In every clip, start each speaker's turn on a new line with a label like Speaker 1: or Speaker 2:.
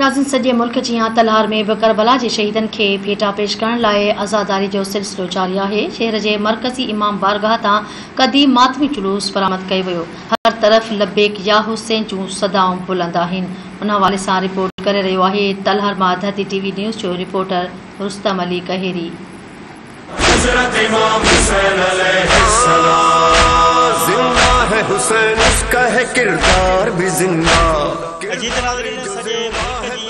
Speaker 1: नाज़रीन, सॼे मुल्क जी तलहार में बि करबला जे शहीदनि खे भेटा पेश करण लाइ आज़ादारी जो सिलसिलो जारी आहे। शहर जे मरकज़ी इमाम बारगाह तां क़दीम मातमी जुलूस बरामद कयो वियो। हर तरफ़ लब्बैक या हुसैन जूं सदाऊं बुलंद आहिनि। उन हवाले सां रिपोर्ट करे रहियो आहे तलहार मां धरती टीवी न्यूज़ जो रिपोर्टर रुस्तम अली कहेरी।
Speaker 2: हुसैन उसका है किरदार भी जिंदा।
Speaker 3: अजीत नाज़रीन, सॼे मुल्क जी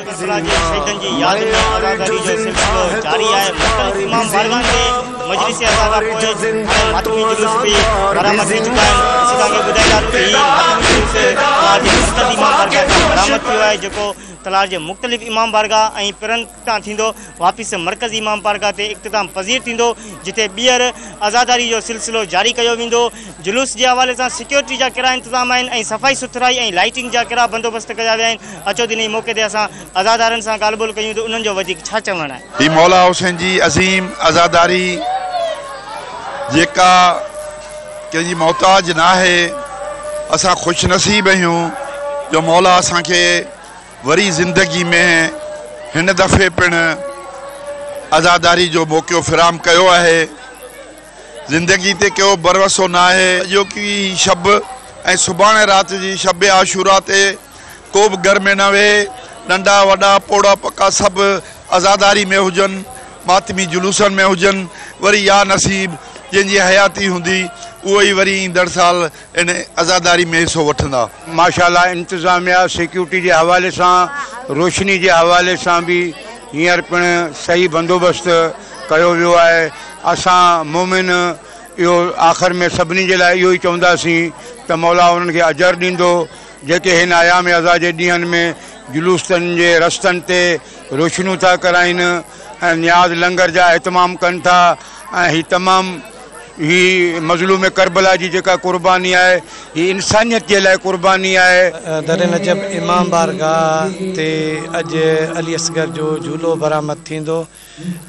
Speaker 3: करबला जे शहीदनि जी यादि में आज़ादारी जो सिलसिलो जारी आहे। मुख़्तलिफ़ इमाम बारगाह ते मजलिस आज़ादा पोइ मातमी जुलूस भी बरामद थी चुका आहिनि। असांखे ॿुधाईंदा त हीउ मातमी जुलूस तलहार जे मुख़्तलिफ़ इमाम बारगाह तां बरामद थियो आहे, जेको तलहार जे मुख़्तलिफ़ इमाम बारगाह ऐं पिरनि तां थींदो वापसि मरकज़ी इमाम बारगाह ते इख़्तिताम पज़ीर थींदो, जिते ॿीहर आज़ादारी जो सिलसिलो जारी कयो वेंदो। जुलूस जे हवाले सां सिक्योरिटी जा कहिड़ा इंतज़ाम आहिनि ऐं सफ़ाई सुथराई ऐं लाइटिंग जा कहिड़ा बंदोबस्त कया विया आहिनि। अचो दिन ई मौक़े ते असां आज़ादारनि सां ॻाल्हि ॿोल कयूं त उन्हनि जो वधीक छा चवणु आहे।
Speaker 4: ही मौला हुसैन जी अज़ीम आज़ादारी जेका कंहिंजी मोहताज न आहे। असां ख़ुशनसीब आहियूं जो मौला असांखे वरी ज़िंदगी में हिन दफ़े पिणु आज़ादारी जो मौक़ो फ़िराम कयो आहे। ज़िंदगी ते को भरोसो न आहे। जो की शब ऐं सुभाणे राति जी शब आशूरा ते को बि घर में न वेहे। नंढा वॾा पोड़ा पका सभु आज़ादारी में हुजनि, मातमी जुलूसनि में हुजनि। वरी या नसीब जंहिंजी हयाती हूंदी उहो ई वरी ईंदड़ साल इन आज़ादारी में हिसो वठंदा।
Speaker 5: माशाल्लाह इंतज़ामिया सिक्योरिटी जे हवाले सां, रोशनी जे हवाले सां बि हींअर पिणु सही बंदोबस्त कयो वियो आहे। असां मोमिन इहो आख़िर में सभिनी जे लाइ इहो ई चवंदासीं त मौला उन्हनि खे अजर ॾींदो, जेके हिन आयाम अज़ा जे ॾींहंनि में जुलूसनि जे रस्तनि ते रोशनियूं था कराइनि ऐं नियाज़ लंगर जा एहतमाम कनि था। ऐं हीअ तमामु ही मज़लूम करबला जी जेका कुर्बानी आहे, ही इंसानियत जे लाइ कुर्बानी आहे।
Speaker 6: दर नजब इमाम बारगाह ते अॼु अली असगर जो झूलो बरामद थींदो,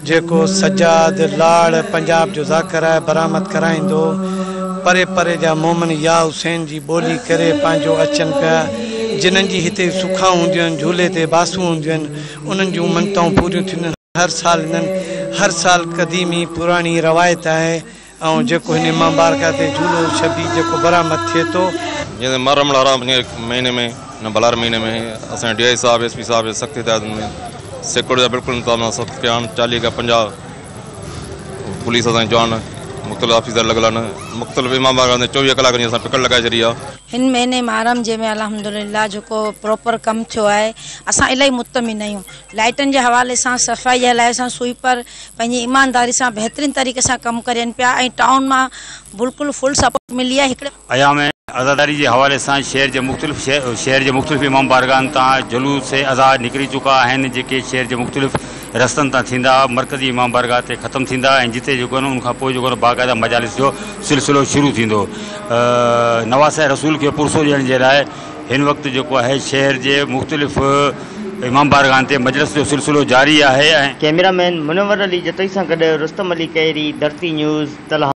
Speaker 6: जेको सजाद लाड़ पंजाब जो ज़ाकिर आहे बरामद कराईंदो। परे परे जा मोमिन या हुसैन जी ॿोली करे पंहिंजो अचनि पिया। जिन्हनि जी हिते सुखां हूंदियूं आहिनि, झूले ते बासूं हूंदियूं आहिनि, उन्हनि जूं मनताऊं पूरियूं थींदियूं आहिनि। हर साल इन्हनि हर साल क़दीमी पुराणी रवायत आहे। ऐं जेको हिन इमाम बारगाह ते झूलो शबी जेको बरामद थिए थो,
Speaker 7: जीअं मुहर्रम हराम महीने में न बलार महीने में असांजे DI साहब SP साहब सख़्त हिदायतुनि में सिक्योरिटी जा बिल्कुलु इंतज़ाम सख़्त कया आहिनि। 40 खां 50 पुलिस असांजी जवान मुख़्तलिफ़ ऑफिसर लॻल आहिनि। मुख़्तलिफ़ इमाम बारगाह ते 24 कलाक जी असां पिकट लॻाए छॾी आहे।
Speaker 8: हिन महीने मुहर्रम जे में अल्हम्दुलिल्लाह जेको प्रॉपर कमु थियो आहे, असां इलाही मुतमिन आहियूं। लाइटनि जे हवाले सां, सफ़ाई जे हवाले सां, स्वीपर पंहिंजी ईमानदारी सां बहितरीन तरीक़े सां कमु करनि पिया ऐं टाउन मां बिल्कुलु फुल सपोर्ट मिली आहे। हिकिड़े
Speaker 3: अयाम आज़ादारी जे हवाले सां शहर जे मुख़्तलिफ़ इमाम बारगाहनि तां जुलूस आज़ाद निकिरी चुका आहिनि, जेके शहर जे मुख़्तलिफ़ रस्तनि तां थींदा मरकज़ी इमाम बारगाह ते ख़तमु थींदा ऐं जिते जेको आहे उनखां पोइ जेको बाक़ाइदा मजालिस जो सिलसिलो शुरू थींदो। नवाज़ रसूल खे पुरसो ॾियण जे लाइ हिन वक़्तु जेको आहे शहर जे मुख़्तलिफ़ इमाम बारगाहनि ते मजलिस जो सिलसिलो जारी आहे। ऐं कैमरामैन मुनव्वर अली जतई सां गॾु रुस्तम अली कहेरी, धरती न्यूज़ तलहार।